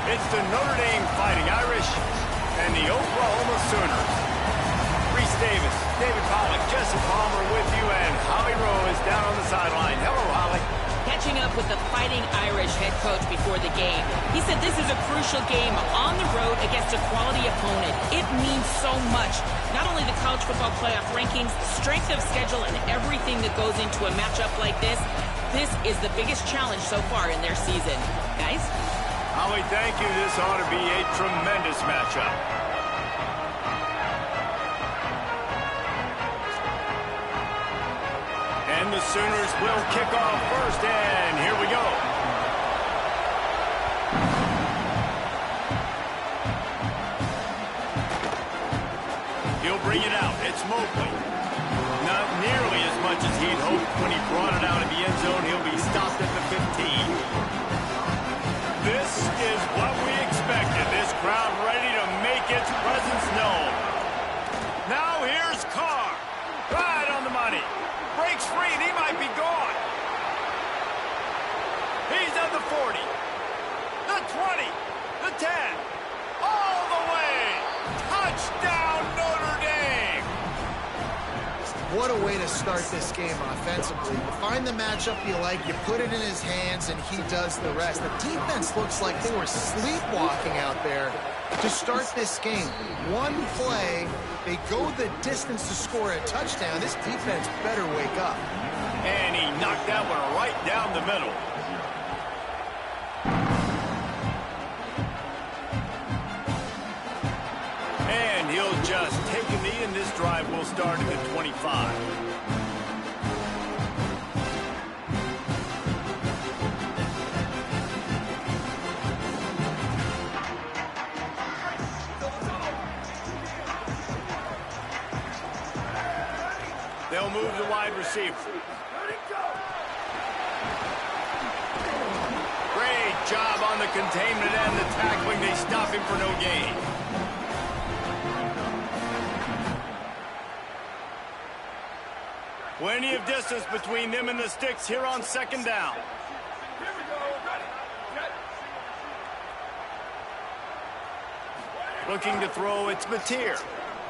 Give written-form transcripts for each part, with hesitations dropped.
It's the Notre Dame Fighting Irish and the Oklahoma Sooners. Reese Davis, David Pollack, Jesse Palmer with you, and Holly Rowe is down on the sideline. Hello, Holly. Catching up with the Fighting Irish head coach before the game. He said this is a crucial game on the road against a quality opponent. It means so much. Not only the college football playoff rankings, strength of schedule, and everything that goes into a matchup like this. This is the biggest challenge so far in their season. Guys? Holly, thank you. This ought to be a tremendous matchup. And the Sooners will kick off first, and here we go. He'll bring it out. It's Mobley. Not nearly as much as he'd hoped when he brought it out of the end zone. He'll be stopped at the 15. This is what we expected. This crowd ready to make its presence known. Now here's Carr. Right on the money. Breaks free and he might be gone. He's at the 40. The 20. The 10. All the way. Touchdown Notre Dame. What a way to start this game offensively. You find the matchup you like, you put it in his hands, and he does the rest. The defense looks like they were sleepwalking out there to start this game. One play, they go the distance to score a touchdown. This defense better wake up. And he knocked that one right down the middle. And he'll just take a knee, and this drive will start at the 25. They'll move the wide receiver. Great job on the containment and the tackling. They stop him for no gain. Plenty of distance between them and the sticks here on second down. Looking to throw, it's Mateer.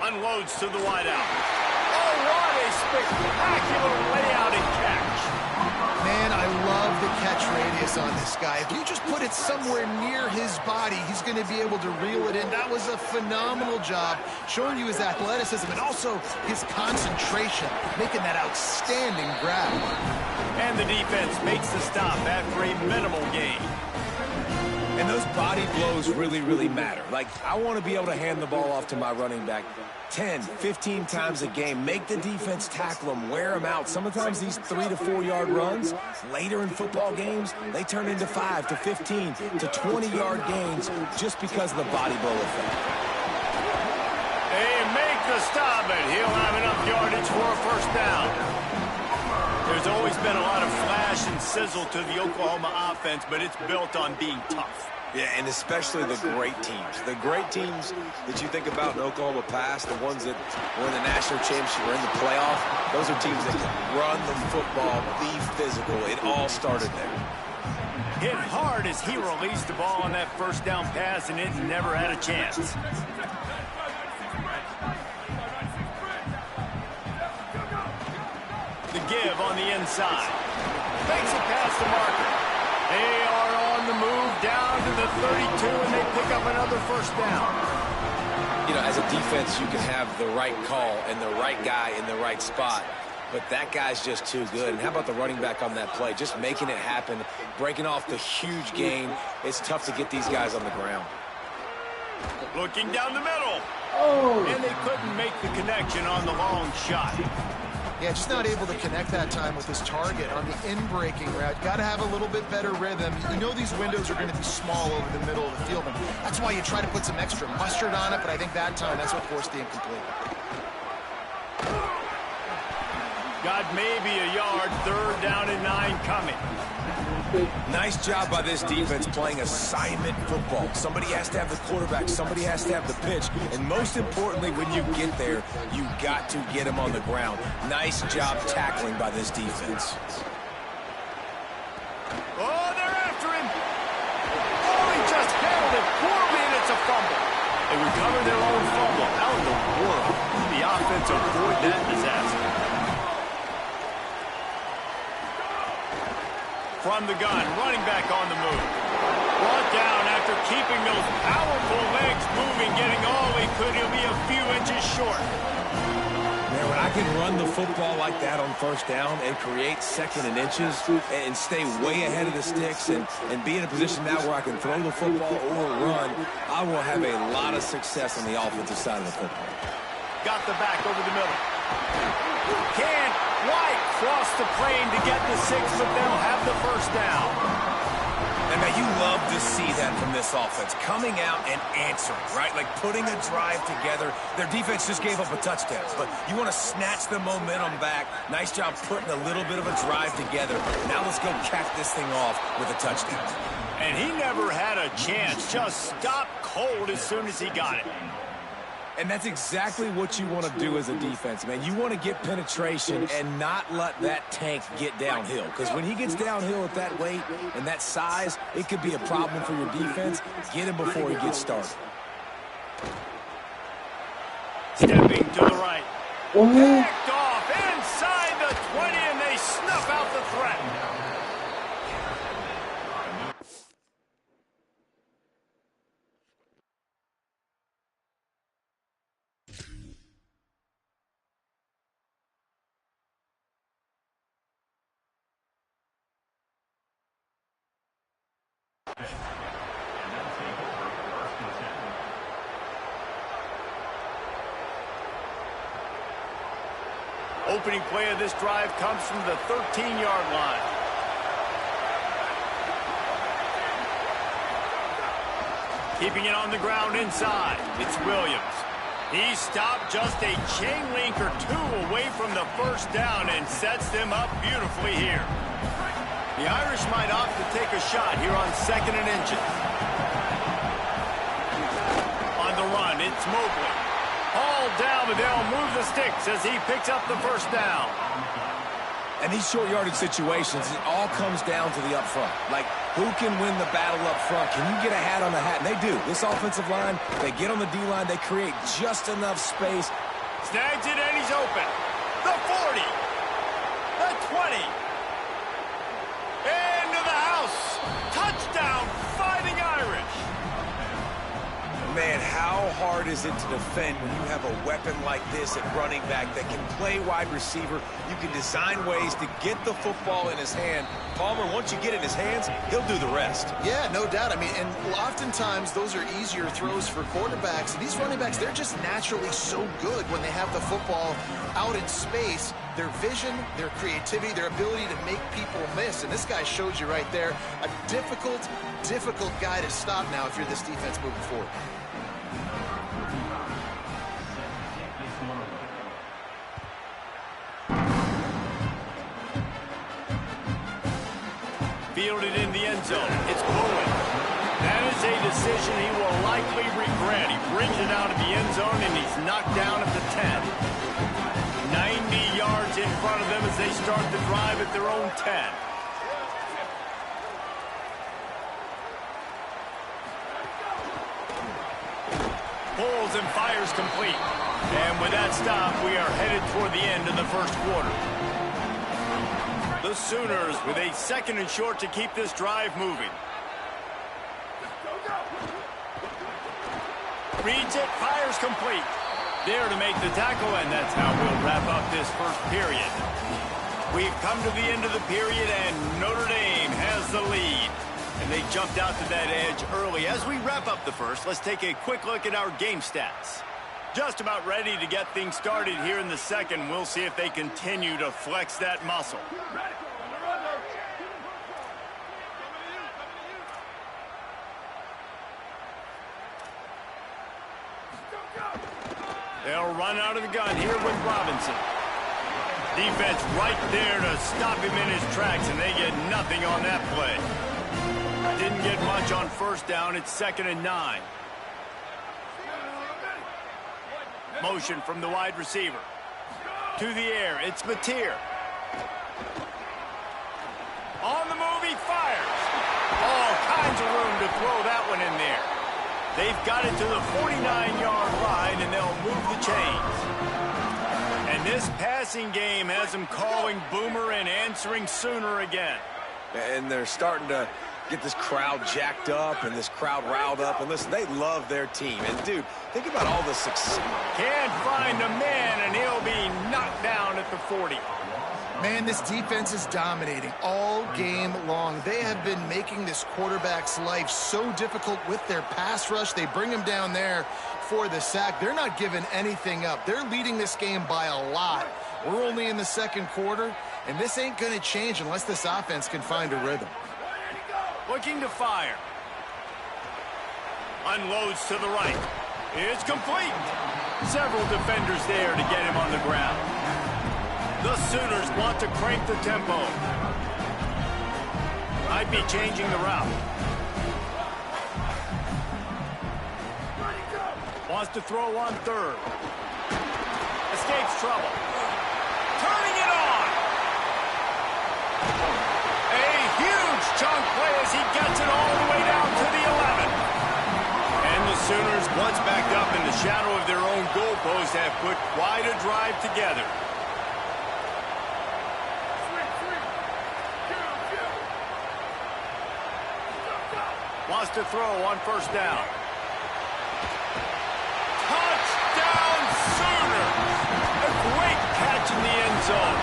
Unloads to the wideout. Oh, what a spectacular layout and catch. Man, I love the catch radius on this guy. If you just put it somewhere near his body, he's going to be able to reel it in. That was a phenomenal job, showing you his athleticism and also his concentration, making that outstanding grab. And the defense makes the stop after a minimal gain. And those body blows really, really matter. Like, I want to be able to hand the ball off to my running back 10, 15 times a game. Make the defense tackle them, wear them out. Sometimes these 3 to 4 yard runs, later in football games, they turn into 5 to 15 to 20 yard gains just because of the body blow effect. They make the stop, and he'll have enough yardage for a first down. There's always been a lot of flash and sizzle to the Oklahoma offense, but it's built on being tough. Yeah, and especially the great teams. The great teams that you think about in Oklahoma past, the ones that won the national championship or in the playoff, those are teams that can run the football, be physical. It all started there. Hit hard as he released the ball on that first down pass, and it never had a chance. The give on the inside. Makes it past the marker. They are on the move down to the 32, and they pick up another first down. You know, as a defense, you can have the right call and the right guy in the right spot, but that guy's just too good. And how about the running back on that play? Just making it happen, breaking off the huge gain. It's tough to get these guys on the ground. Looking down the middle. Oh. And they couldn't make the connection on the long shot. Yeah, just not able to connect that time with his target on the in-breaking route. Got to have a little bit better rhythm. You know these windows are going to be small over the middle of the field, and that's why you try to put some extra mustard on it, but I think that time that's what forced the incomplete. Got maybe a yard, 3rd down and 9 coming. Nice job by this defense playing assignment football. Somebody has to have the quarterback, somebody has to have the pitch, and most importantly, when you get there, you got to get him on the ground. Nice job tackling by this defense. Oh, they're after him. Oh, he just held it. from the gun. Running back on the move. Brought down after keeping those powerful legs moving, getting all he could. He'll be a few inches short. Man, when I can run the football like that on first down and create second and inches and stay way ahead of the sticks and be in a position now where I can throw the football or run, I will have a lot of success on the offensive side of the football. Got the back over the middle. Can't quite cross the plane to get the 6, but they'll have the first down. And man, you love to see that from this offense, coming out and answering, right? Like putting a drive together. Their defense just gave up a touchdown, but you want to snatch the momentum back. Nice job putting a little bit of a drive together. Now let's go cap this thing off with a touchdown. And he never had a chance. Just stopped cold as soon as he got it. And that's exactly what you want to do as a defense, man. You want to get penetration and not let that tank get downhill. Because when he gets downhill at that weight and that size, it could be a problem for your defense. Get him before he gets started. Stepping to the right. Backed off inside the 20, and they snuff out the threat. Opening play of this drive comes from the 13-yard line. Keeping it on the ground inside. It's Williams. He stopped just a chain link or two away from the first down and sets them up beautifully here. The Irish might opt to take a shot here on 2nd and inches. On the run, it's Mobley. All down, but they'll move the sticks as he picks up the first down. And these short yardage situations, it all comes down to the up front. Like, who can win the battle up front? Can you get a hat on the hat? And they do. This offensive line, they get on the D-line, they create just enough space. Snags it, and he's open. The 40. The 20. Into the house. Touchdown, Fighting Irish. Man, how hard is it to defend when you have a weapon like this at running back that can play wide receiver? You can design ways to get the football in his hand. Palmer, once you get it in his hands, he'll do the rest. Yeah, no doubt. I mean, and oftentimes those are easier throws for quarterbacks. And these running backs, they're just naturally so good when they have the football out in space. Their vision, their creativity, their ability to make people miss. And this guy shows you right there, a difficult guy to stop now if you're this defense moving forward. Fielded in the end zone. It's Bowen. That is a decision he will likely regret. He brings it out of the end zone, and he's knocked down at the 10. 90 yards in front of them as they start the drive at their own 10. Pulls and fires complete. And with that stop, we are headed toward the end of the first quarter. The Sooners with a 2nd and short to keep this drive moving. Reads it, fires complete. There to make the tackle, and that's how we'll wrap up this first period. We've come to the end of the period, and Notre Dame has the lead. And they jumped out to that edge early. As we wrap up the first, let's take a quick look at our game stats. Just about ready to get things started here in the second. We'll see if they continue to flex that muscle. They'll run out of the gun here with Robinson. Defense right there to stop him in his tracks, and they get nothing on that play. Didn't get much on first down. It's 2nd and 9. Motion from the wide receiver. To the air, it's Mateer. On the move, he fires. All kinds of room to throw that one in there. They've got it to the 49-yard line, and they'll move the chains. And this passing game has them calling Boomer and answering Sooner again. And they're starting to get this crowd jacked up and this crowd riled up. And listen, they love their team. And, dude, think about all the success. Can't find a man, and he'll be knocked down at the 40. Man, this defense is dominating all game long. They have been making this quarterback's life so difficult with their pass rush. They bring him down there for the sack. They're not giving anything up. They're leading this game by a lot. We're only in the second quarter, and this ain't going to change unless this offense can find a rhythm. Looking to fire. Unloads to the right. It's complete. Several defenders there to get him on the ground. The Sooners want to crank the tempo. Might be changing the route. Wants to throw on third. Escapes trouble. Turning it on. A huge chunk play as he gets it all the way down to the 11. And the Sooners, once backed up in the shadow of their own goalpost, have put quite a drive together. Wants to throw on first down. Touchdown Sooners! A great catch in the end zone.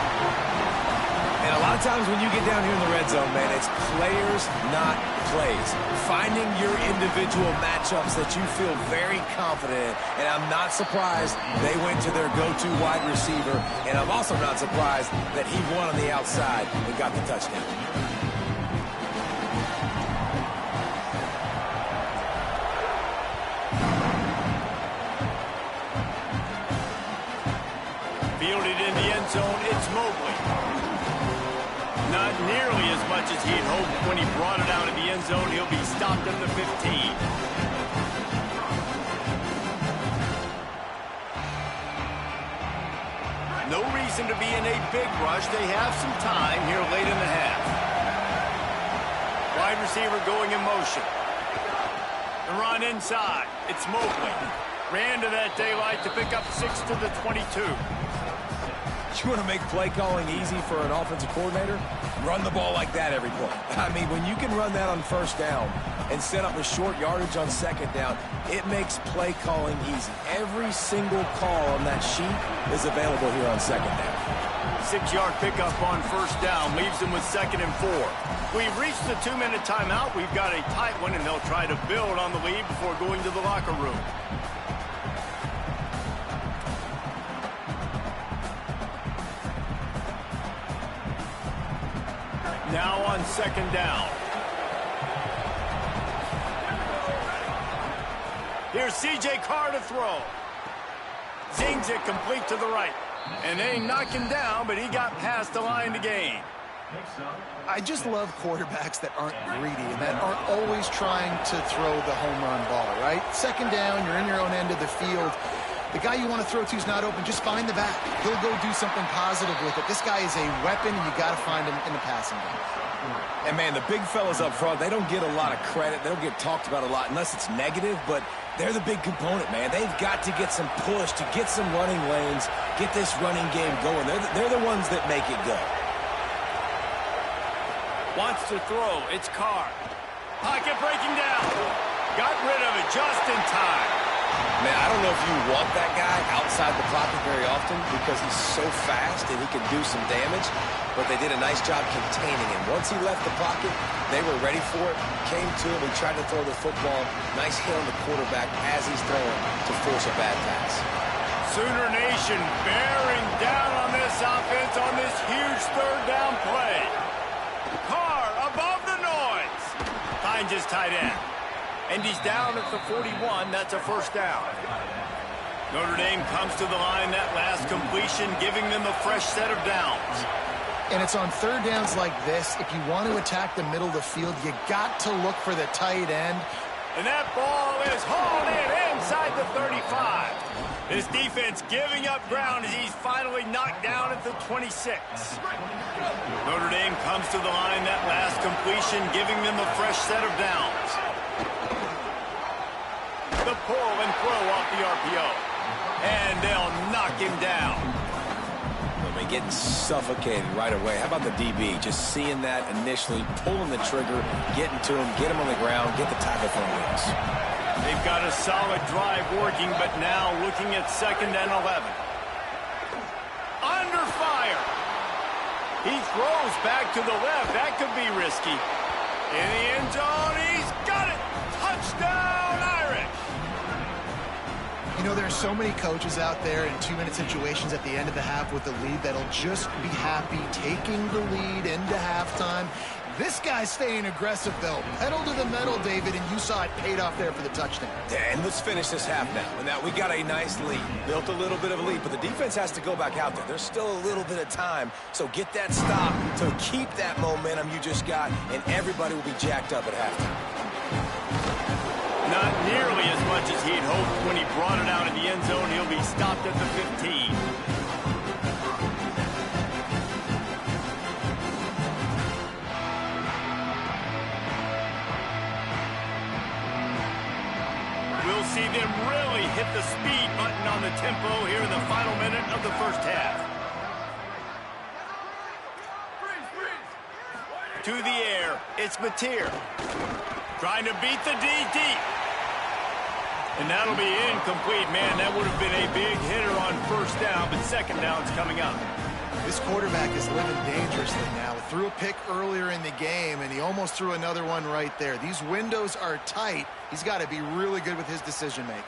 And a lot of times when you get down here in the red zone, man, it's players, not plays. Finding your individual matchups that you feel very confident in. And I'm not surprised they went to their go-to wide receiver. And I'm also not surprised that he won on the outside and got the touchdown. Fielded in the end zone, it's Mobley. Not nearly as much as he'd hoped when he brought it out of the end zone. He'll be stopped at the 15. No reason to be in a big rush. They have some time here late in the half. Wide receiver going in motion. The run inside. It's Mobley. Ran to that daylight to pick up 6 to the 22. You want to make play calling easy for an offensive coordinator? Run the ball like that every play. I mean, when you can run that on first down and set up a short yardage on second down, it makes play calling easy. Every single call on that sheet is available here on second down. 6-yard pickup on first down leaves them with 2nd and 4. We've reached the 2-minute timeout. We've got a tight one, and they'll try to build on the lead before going to the locker room. Now on 2nd down. Here's C.J. Carr to throw. Zings it complete to the right. And they knock him down, but he got past the line to gain. I just love quarterbacks that aren't greedy and that aren't always trying to throw the home run ball, right? 2nd down, you're in your own end of the field. The guy you want to throw to is not open. Just find the back. He'll go do something positive with it. This guy is a weapon, and you got to find him in the passing game. And, man, the big fellas up front, they don't get a lot of credit. They don't get talked about a lot unless it's negative, but they're the big component, man. They've got to get some push, to get some running lanes, get this running game going. They're the ones that make it go. Wants to throw. It's Carr. Pocket breaking down. Got rid of it just in time. Man, I don't know if you want that guy outside the pocket very often because he's so fast and he can do some damage, but they did a nice job containing him. Once he left the pocket, they were ready for it, came to him, he tried to throw the football. Nice hit on the quarterback as he's throwing to force a bad pass. Sooner Nation bearing down on this offense on this huge 3rd down play. Carr above the noise. Finds his tight end. And he's down at the 41. That's a 1st down. Notre Dame comes to the line. That last completion giving them a fresh set of downs. And it's on 3rd downs like this. If you want to attack the middle of the field, you got to look for the tight end. And that ball is hauled in inside the 35. His defense giving up ground as he's finally knocked down at the 26. Notre Dame comes to the line. That last completion giving them a fresh set of downs. The pull and throw off the RPO. And they'll knock him down. man, getting suffocated right away. How about the DB? Just seeing that initially, pulling the trigger, getting to him, get him on the ground, get the tackle for wins. They've got a solid drive working, but now looking at 2nd and 11. Under fire. He throws back to the left. That could be risky. In the end zone, he's got it. Touchdown, Irish. You know, there are so many coaches out there in 2-minute situations at the end of the half with the lead that'll just be happy taking the lead into halftime. This guy's staying aggressive, though. Pedal to the metal, David, and you saw it paid off there for the touchdown. And let's finish this half now. And now we got a nice lead. Built a little bit of a lead, but the defense has to go back out there. There's still a little bit of time, so get that stop to keep that momentum you just got, and everybody will be jacked up at halftime. Not nearly as much as he'd hoped when he brought it out in the end zone. He'll be stopped at the 15. We'll see them really hit the speed button on the tempo here in the final minute of the first half. To the air, it's Mateer. Trying to beat the D deep. And that'll be incomplete. Man, that would have been a big hitter on 1st down, but 2nd down's coming up. This quarterback is living dangerously now. Threw a pick earlier in the game, and he almost threw another one right there. These windows are tight. He's got to be really good with his decision-making.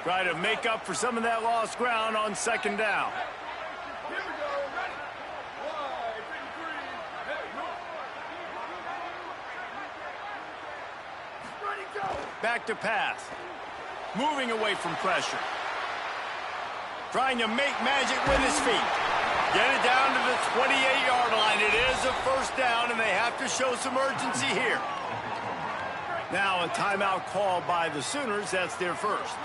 Try to make up for some of that lost ground on 2nd down. Back to pass. Moving away from pressure. Trying to make magic with his feet. Get it down to the 28-yard line. It is a 1st down, and they have to show some urgency here. Now a timeout called by the Sooners. That's their first.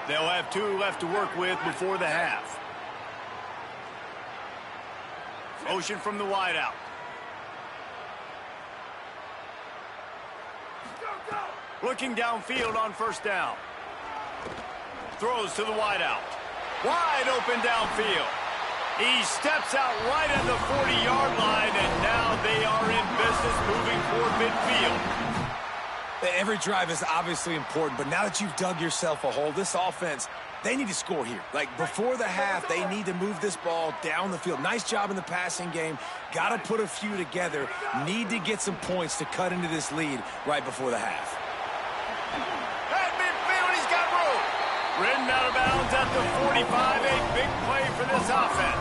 They'll have 2 left to work with before the half. Motion from the wideout. Looking downfield on 1st down. Throws to the wideout. Wide open downfield. He steps out right at the 40-yard line, and now they are in business moving toward midfield. Every drive is obviously important, but now that you've dug yourself a hole, this offense, they need to score here. Like, before the half, they need to move this ball down the field. Nice job in the passing game. Got to put a few together. Need to get some points to cut into this lead right before the half. At midfield, he's got room. Ridden out of bounds at the 45. A big play for this offense.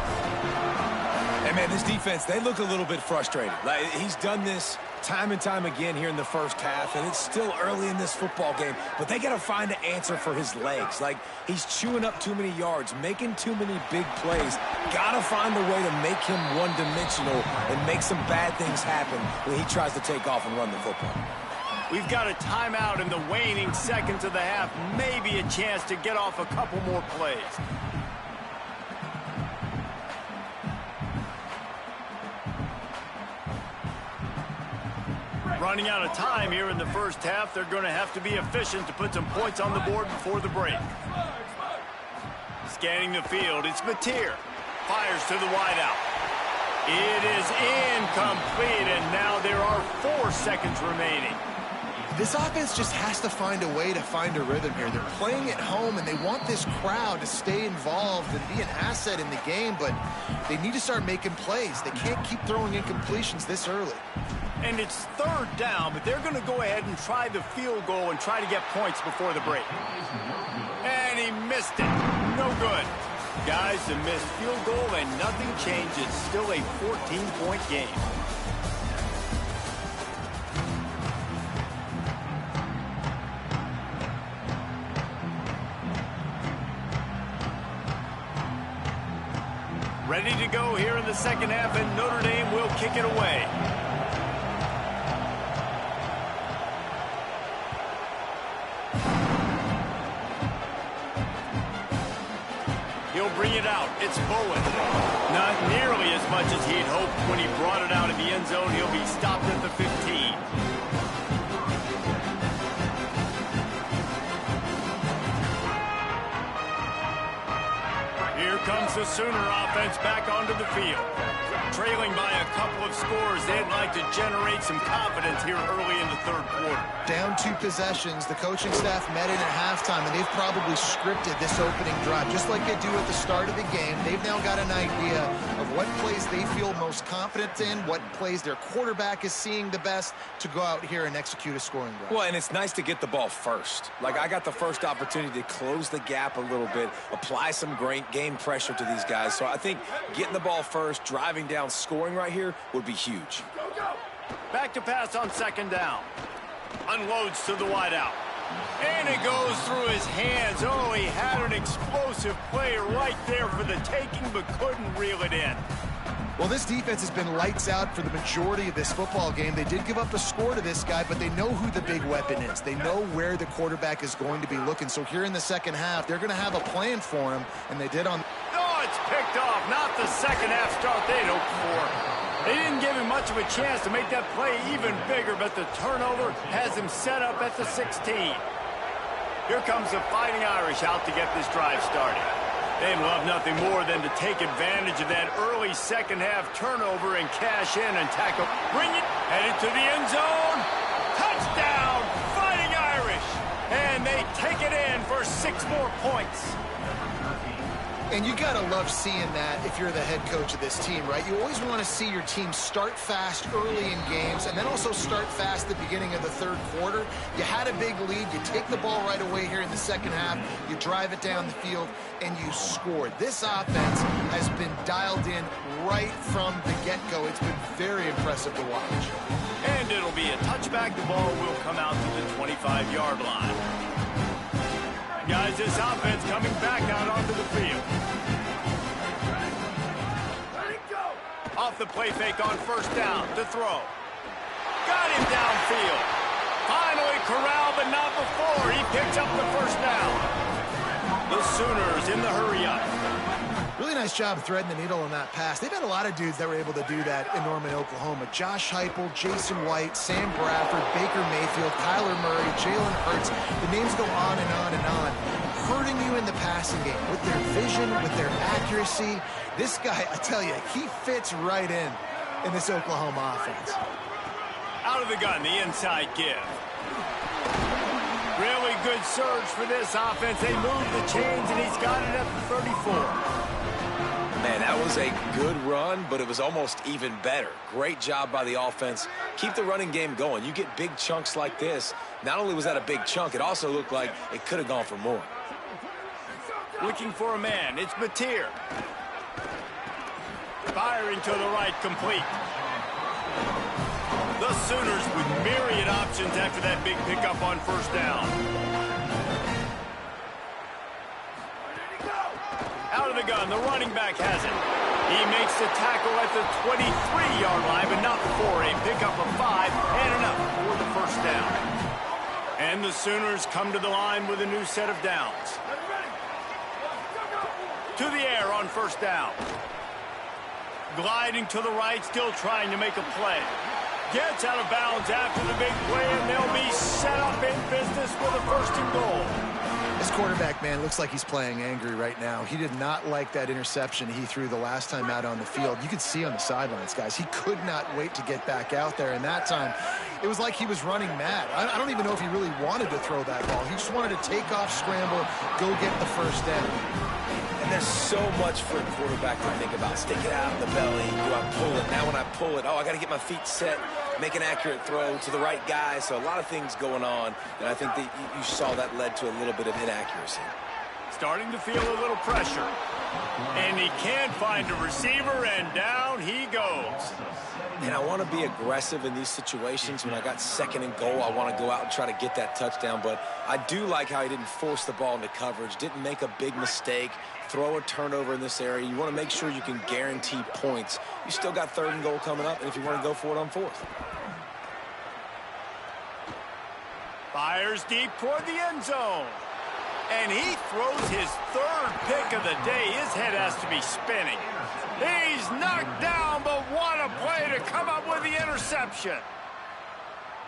Hey, man, this defense, they look a little bit frustrated. Like, he's done this time and time again here in the first half, and it's still early in this football game, but they got to find an answer for his legs. Like, he's chewing up too many yards, making too many big plays. Got to find a way to make him one-dimensional and make some bad things happen when he tries to take off and run the football. We've got a timeout in the waning seconds of the half. Maybe a chance to get off a couple more plays. Running out of time here in the first half. They're going to have to be efficient to put some points on the board before the break. Scanning the field, it's Mateer. Fires to the wideout. It is incomplete, and now there are 4 seconds remaining. This offense just has to find a way to find a rhythm here. They're playing at home, and they want this crowd to stay involved and be an asset in the game, but they need to start making plays. They can't keep throwing incompletions this early. And it's 3rd down, but they're going to go ahead and try the field goal and try to get points before the break. And he missed it. No good. Guys, a missed field goal and nothing changes. Still a 14-point game. Ready to go here in the second half, and Notre Dame will kick it away. He'll bring it out. It's Bowen. Not nearly as much as he'd hoped when he brought it out in the end zone. He'll be stopped at the 15. Here comes the Sooner offense back onto the field. Trailing by a couple of scores, they'd like to generate some confidence here early in the third quarter. Down 2 possessions, the coaching staff met in at halftime, and they've probably scripted this opening drive, just like they do at the start of the game. They've now got an idea of what plays they feel most confident in, what plays their quarterback is seeing the best to go out here and execute a scoring drive. Well, and it's nice to get the ball first. Like, I got the first opportunity to close the gap a little bit, apply some great game pressure to these guys. So I think getting the ball first, driving down, scoring right here would be huge. Back to pass on second down. Unloads to the wideout. And it goes through his hands. Oh, he had an explosive play right there for the taking, but couldn't reel it in. Well, this defense has been lights out for the majority of this football game. They did give up a score to this guy, but they know who the big weapon is. They know where the quarterback is going to be looking. So here in the second half, they're going to have a plan for him, and they did on... Oh, it's picked off. Not the second half start they'd hoped for. They didn't give him much of a chance to make that play even bigger, but the turnover has him set up at the 16. Here comes the Fighting Irish out to get this drive started. They'd love nothing more than to take advantage of that early second half turnover and cash in and tackle. Bring it, headed to the end zone. Touchdown, Fighting Irish. And they take it in for 6 more points. And you got to love seeing that if you're the head coach of this team, right? You always want to see your team start fast early in games and then also start fast at the beginning of the third quarter. You had a big lead. You take the ball right away here in the second half. You drive it down the field, and you scored. This offense has been dialed in right from the get-go. It's been very impressive to watch. And it'll be a touchback. The ball will come out to the 25-yard line. Guys, this offense coming back out onto the field. Off the play fake on first down to throw. Got him downfield. Finally corralled, but not before. He picks up the first down. The Sooners in the hurry-up. Really nice job of threading the needle on that pass. They've had a lot of dudes that were able to do that in Norman, Oklahoma. Josh Heupel, Jason White, Sam Bradford, Baker Mayfield, Kyler Murray, Jalen Hurts. The names go on and on and on. Hurting you in the passing game with their vision, with their accuracy. This guy, I tell you, he fits right in this Oklahoma offense. Out of the gun, the inside give. Really good surge for this offense. They move the chains, and he's got it at the 34. Man, that was a good run, but it was almost even better. Great job by the offense. Keep the running game going. You get big chunks like this. Not only was that a big chunk, it also looked like it could have gone for more. Looking for a man. It's Mateer. Firing to the right, complete. The Sooners with myriad options after that big pickup on first down. Out of the gun, the running back has it. He makes the tackle at the 23-yard line, but not for a pickup of 5 and enough for the first down. And the Sooners come to the line with a new set of downs. To the air on first down. Gliding to the right, still trying to make a play. Gets out of bounds after the big play, and they'll be set up in business with a first and goal. This quarterback, man, looks like he's playing angry right now. He did not like that interception he threw the last time out on the field. You could see on the sidelines, guys. He could not wait to get back out there, and that time it was like he was running mad. I don't even know if he really wanted to throw that ball. He just wanted to take off, scramble, go get the first down. And there's so much for a quarterback to think about. Stick it out in the belly. Do I pull it? Now when I pull it, oh, I got to get my feet set, make an accurate throw to the right guy. So a lot of things going on, and I think that you saw that led to a little bit of inaccuracy. Starting to feel a little pressure. And he can't find a receiver, and down he goes. And I want to be aggressive in these situations. When I got second and goal, I want to go out and try to get that touchdown. But I do like how he didn't force the ball into coverage, didn't make a big mistake, throw a turnover in this area. You want to make sure you can guarantee points. You still got third and goal coming up, and if you want to go for it on fourth. Fires deep toward the end zone. And he throws his third pick of the day. His head has to be spinning. He's knocked down, but what a play to come up with the interception.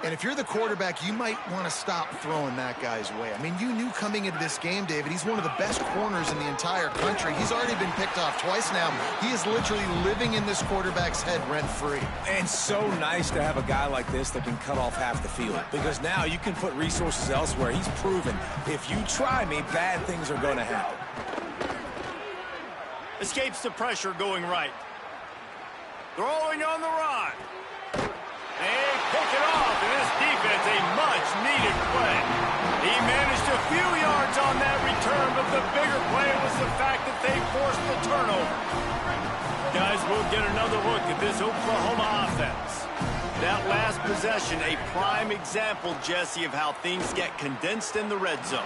And if you're the quarterback, you might want to stop throwing that guy's way. I mean, you knew coming into this game, David, he's one of the best corners in the entire country. He's already been picked off twice now. He is literally living in this quarterback's head rent-free. And so nice to have a guy like this that can cut off half the field, because now you can put resources elsewhere. He's proven if you try me, bad things are going to happen. Escapes the pressure going right. Throwing on the run. They pick it off, and this defense, a much-needed play. He managed a few yards on that return, but the bigger play was the fact that they forced the turnover. Guys, we'll get another look at this Oklahoma offense. That last possession, a prime example, Jesse, of how things get condensed in the red zone.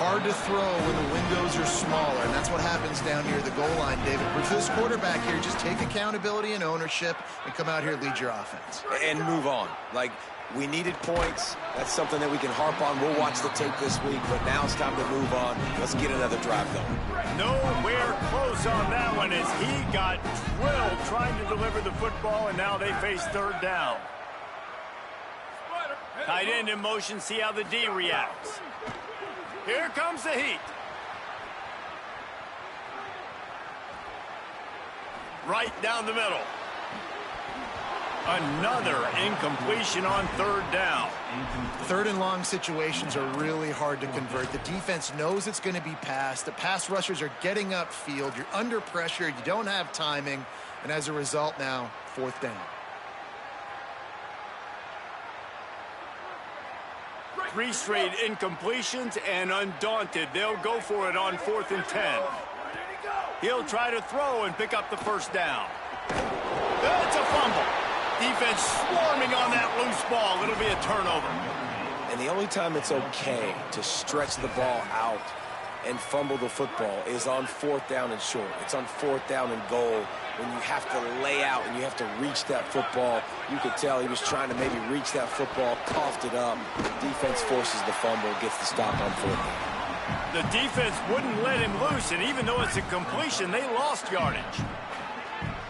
Hard to throw when the windows are smaller, and that's what happens down near the goal line, David. But for this quarterback here, just take accountability and ownership and come out here and lead your offense. And move on. Like, we needed points. That's something that we can harp on. We'll watch the tape this week, but now it's time to move on. Let's get another drive going. Nowhere close on that one as he got drilled trying to deliver the football, and now they face third down. Tight end in motion, see how the D reacts. Here comes the heat. Right down the middle. Another incompletion on third down. Third and long situations are really hard to convert. The defense knows it's going to be passed. The pass rushers are getting upfield. You're under pressure. You don't have timing. And as a result now, fourth down. 3 straight incompletions, and undaunted, they'll go for it on 4th and 10. He'll try to throw and pick up the first down. It's a fumble. Defense swarming on that loose ball. It'll be a turnover. And the only time it's okay to stretch the ball out and fumble the football is on 4th down and short. It's on 4th down and goal when you have to lay out and you have to reach that football. You could tell he was trying to maybe reach that football, coughed it up. Defense forces the fumble, gets the stop on 4th down. The defense wouldn't let him loose, and even though it's a completion, they lost yardage.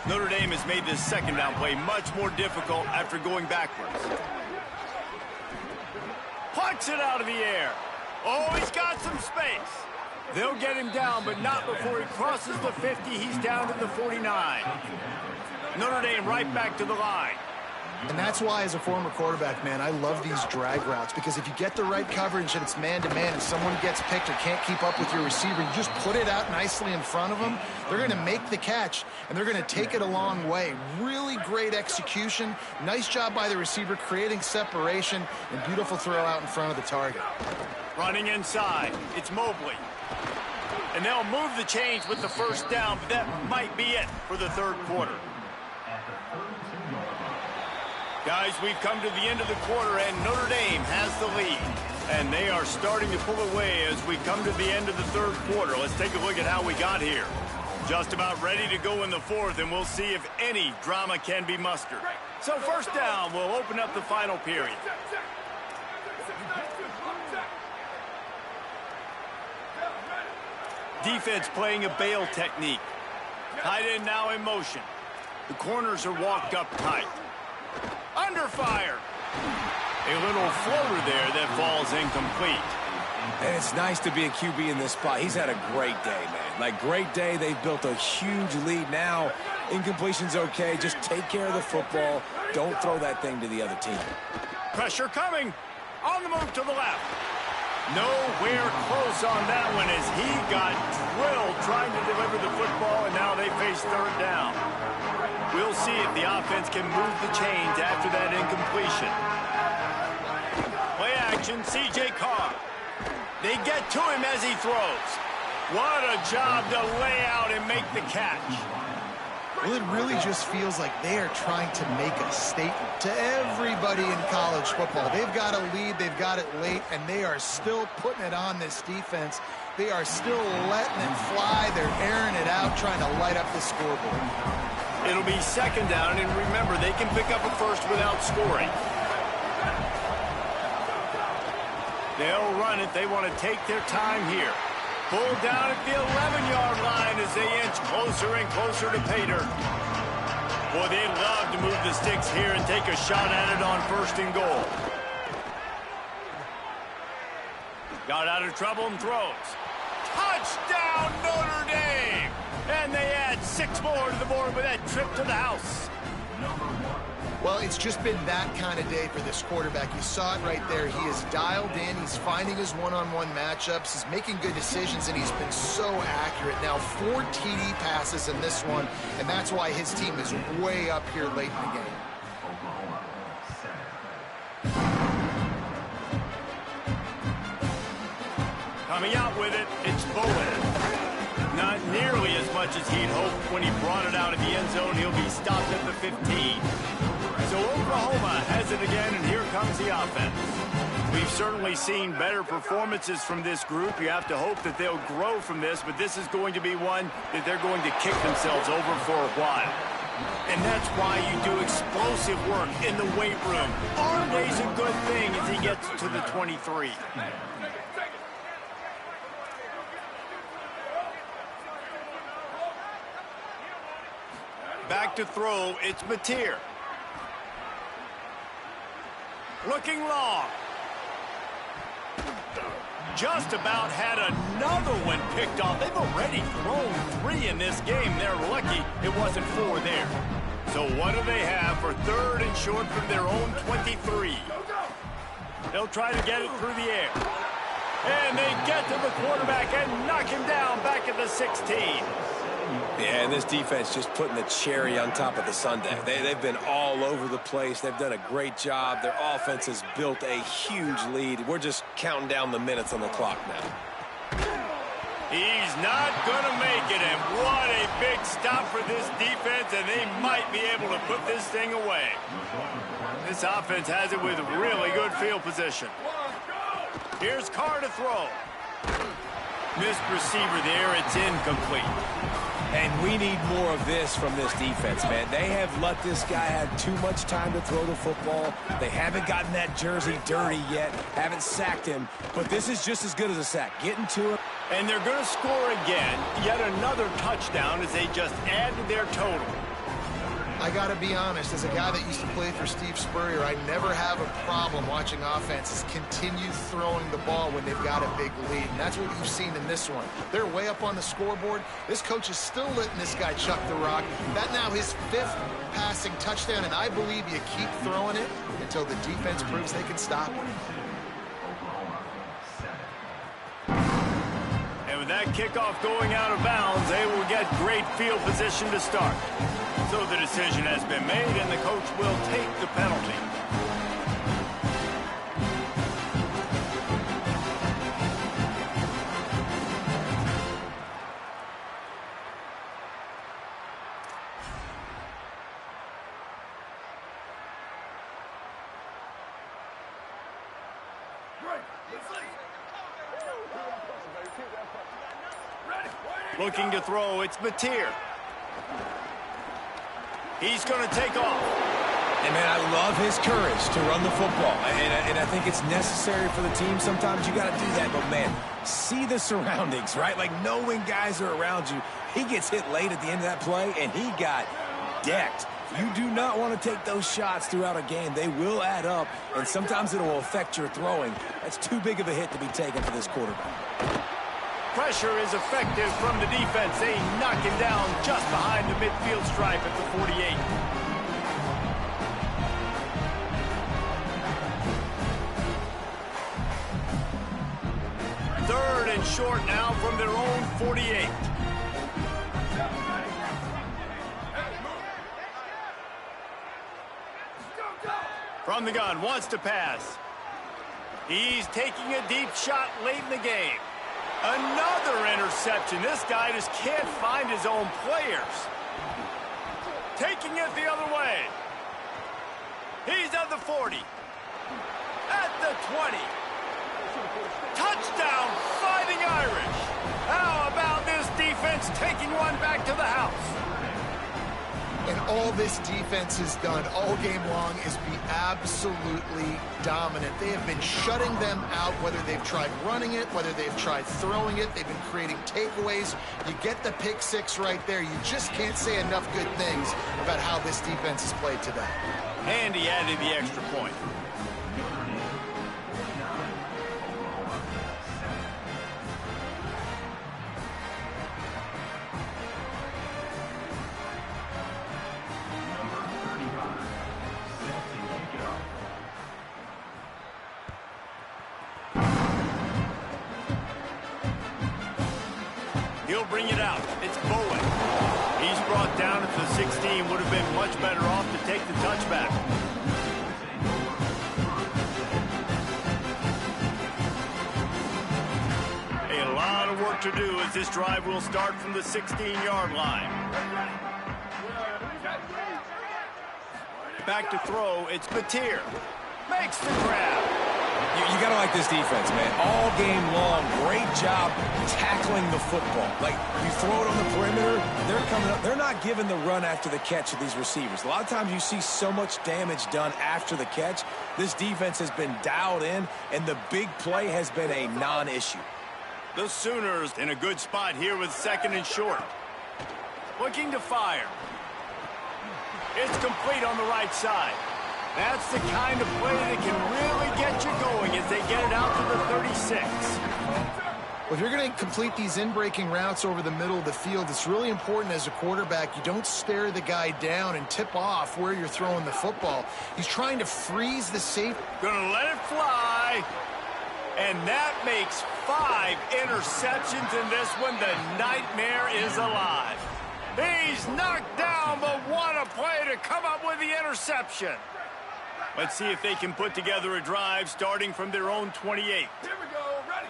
Notre Dame has made this second down play much more difficult after going backwards. Puts it out of the air. Oh, he's got some space. They'll get him down, but not before he crosses the 50. He's down to the 49. Notre Dame right back to the line. And that's why, as a former quarterback, man, I love these drag routes, because if you get the right coverage and it's man-to-man and someone gets picked or can't keep up with your receiver, you just put it out nicely in front of them, they're going to make the catch, and they're going to take it a long way. Really great execution. Nice job by the receiver creating separation, and beautiful throw out in front of the target. Running inside, it's Mobley. And they'll move the chains with the first down, but that might be it for the third quarter. Guys, we've come to the end of the quarter, and Notre Dame has the lead. And they are starting to pull away as we come to the end of the third quarter. Let's take a look at how we got here. Just about ready to go in the fourth, and we'll see if any drama can be mustered. So first down, we'll open up the final period. Defense playing a bail technique. Tight end now in motion. The corners are walked up tight. Under fire. A little floater there that falls incomplete. And it's nice to be a QB in this spot. He's had a great day, man. Like, great day. They've built a huge lead now. Incompletion's okay. Just take care of the football. Don't throw that thing to the other team. Pressure coming. On the move to the left. Nowhere close on that one as he got drilled trying to deliver the football, and now they face third down. We'll see if the offense can move the chains after that incompletion. Play action, C.J. Carr. They get to him as he throws. What a job to lay out and make the catch. Well, it really just feels like they are trying to make a statement to everybody in college football. They've got a lead, they've got it late, and they are still putting it on this defense. They are still letting it fly. They're airing it out, trying to light up the scoreboard. It'll be second down, and remember, they can pick up a first without scoring. They'll run it. They want to take their time here. Pulled down at the 11-yard line as they inch closer and closer to pay dirt. Boy, they'd love to move the sticks here and take a shot at it on first and goal. Got out of trouble and throws. Touchdown, Notre Dame! And they add 6 more to the board with that trip to the house. Well, it's just been that kind of day for this quarterback. You saw it right there. He is dialed in. He's finding his one-on-one matchups. He's making good decisions, and he's been so accurate. Now, 4 TD passes in this one, and that's why his team is way up here late in the game. Coming out with it, it's Bowen. Not nearly as much as he'd hoped when he brought it out of the end zone. He'll be stopped at the 15. So Oklahoma has it again, and here comes the offense. We've certainly seen better performances from this group. You have to hope that they'll grow from this, but this is going to be one that they're going to kick themselves over for a while. And that's why you do explosive work in the weight room. Arm day's a good thing as he gets to the 23. Back to throw, it's Mateer. Looking long. Just about had another one picked off. They've already thrown 3 in this game. They're lucky it wasn't 4 there. So what do they have for 3rd and short from their own 23? They'll try to get it through the air. And they get to the quarterback and knock him down back at the 16. Yeah, and this defense just putting the cherry on top of the sundae. They've been all over the place. They've done a great job. Their offense has built a huge lead. We're just counting down the minutes on the clock now. He's not going to make it, and what a big stop for this defense, and they might be able to put this thing away. This offense has it with really good field position. Here's Carr to throw. Missed receiver there. It's incomplete. And we need more of this from this defense, man. They have let this guy have too much time to throw the football. They haven't gotten that jersey dirty yet, haven't sacked him. But this is just as good as a sack. Getting to him. And they're going to score again. Yet another touchdown as they just add to their total. I got to be honest, as a guy that used to play for Steve Spurrier, I never have a problem watching offenses continue throwing the ball when they've got a big lead. And that's what you've seen in this one. They're way up on the scoreboard. This coach is still letting this guy chuck the rock. That now his 5th passing touchdown, and I believe you keep throwing it until the defense proves they can stop it. And with that kickoff going out of bounds, they will get great field position to start. So the decision has been made, and the coach will take the penalty. Looking to throw, it's Mateer. He's going to take off. And, man, I love his courage to run the football. And I think it's necessary for the team. Sometimes you got to do that. But, man, see the surroundings, right? Like, knowing guys are around you. He gets hit late at the end of that play, and he got decked. You do not want to take those shots throughout a game. They will add up, and sometimes it will affect your throwing. That's too big of a hit to be taken for this quarterback. Pressure is effective from the defense. They knock him down just behind the midfield stripe at the 48. Third and short now from their own 48. From the gun, wants to pass. He's taking a deep shot late in the game. Another interception. This guy just can't find his own players. Taking it the other way. He's at the 40. At the 20. Touchdown, Fighting Irish. How about this defense taking one back to the house? And all this defense has done all game long is be absolutely dominant. They have been shutting them out, whether they've tried running it, whether they've tried throwing it. They've been creating takeaways. You get the pick 6 right there. You just can't say enough good things about how this defense has played today. And he added the extra point. He'll bring it out. It's Bowen. He's brought down at the 16. Would have been much better off to take the touchback. A lot of work to do as this drive will start from the 16-yard line. Back to throw. It's Batir. Makes the grab. You got to like this defense, man. All game long, great job tackling the football. Like, you throw it on the perimeter, they're coming up. They're not giving the run after the catch to these receivers. A lot of times you see so much damage done after the catch. This defense has been dialed in, and the big play has been a non-issue. The Sooners in a good spot here with 2nd and short. Looking to fire. It's complete on the right side. That's the kind of play that can really get you going as they get it out to the 36. Well, if you're going to complete these in-breaking routes over the middle of the field, it's really important as a quarterback you don't stare the guy down and tip off where you're throwing the football. He's trying to freeze the safety. Gonna let it fly. And that makes 5 interceptions in this one. The nightmare is alive. He's knocked down, but what a play to come up with the interception. Let's see if they can put together a drive starting from their own 28. Here we go, ready.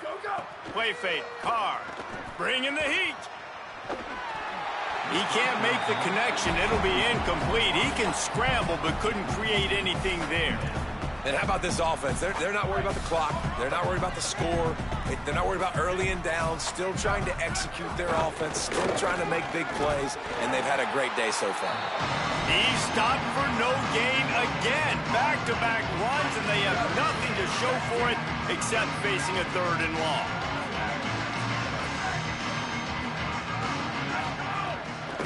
Go, go. Play fake, Carr, bringing the heat. He can't make the connection. It'll be incomplete. He can scramble, but couldn't create anything there. And how about this offense? They're not worried about the clock. They're not worried about the score. They're not worried about early and down. Still trying to execute their offense. Still trying to make big plays. And they've had a great day so far. He stopped for no gain again. Back-to-back runs, and they have nothing to show for it except facing a 3rd and long.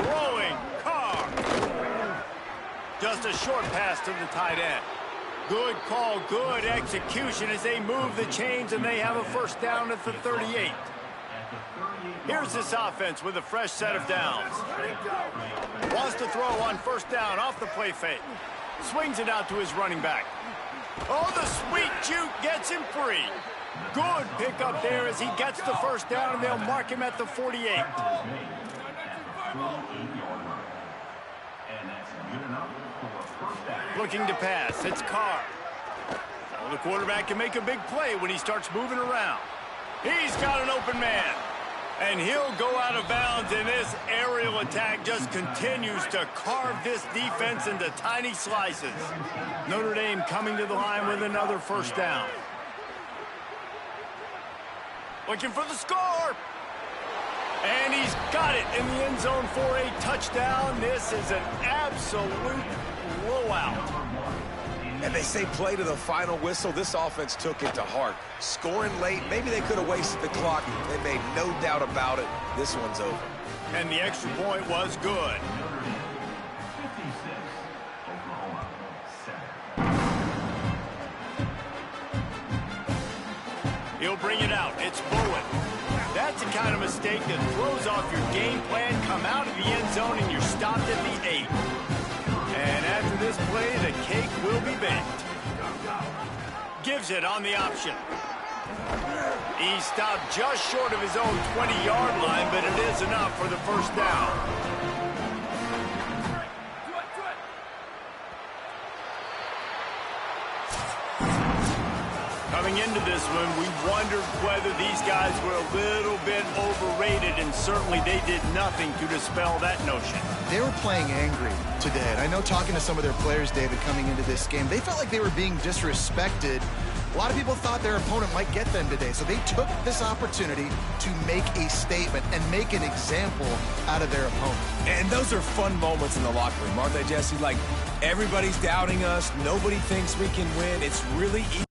Throwing, Carr. Just a short pass to the tight end. Good call, good execution as they move the chains, and they have a 1st down at the 38. Here's this offense with a fresh set of downs. Wants to throw on 1st down off the play fake. Swings it out to his running back. Oh, the sweet juke gets him free. Good pickup there as he gets the 1st down, and they'll mark him at the 48. Looking to pass. It's Carr. Well, the quarterback can make a big play when he starts moving around. He's got an open man. And he'll go out of bounds, and this aerial attack just continues to carve this defense into tiny slices. Notre Dame coming to the line with another 1st down. Looking for the score. And he's got it in the end zone for a touchdown. This is an absolute blowout. And they say play to the final whistle. This offense took it to heart. Scoring late, maybe they could have wasted the clock. They made no doubt about it. This one's over. And the extra point was good. He'll bring it out. It's Bowen. That's the kind of mistake that throws off your game plan. Come out of the end zone and you're stopped at the 8. And after this play, the cake will be baked. Gives it on the option. He stopped just short of his own 20-yard line, but it is enough for the 1st down. Coming into this one, we wondered whether these guys were a little bit overrated, and certainly they did nothing to dispel that notion. They were playing angry today, and I know talking to some of their players, David, coming into this game, they felt like they were being disrespected. A lot of people thought their opponent might get them today, so they took this opportunity to make a statement and make an example out of their opponent. And those are fun moments in the locker room, aren't they, Jesse? Like, everybody's doubting us. Nobody thinks we can win. It's really easy.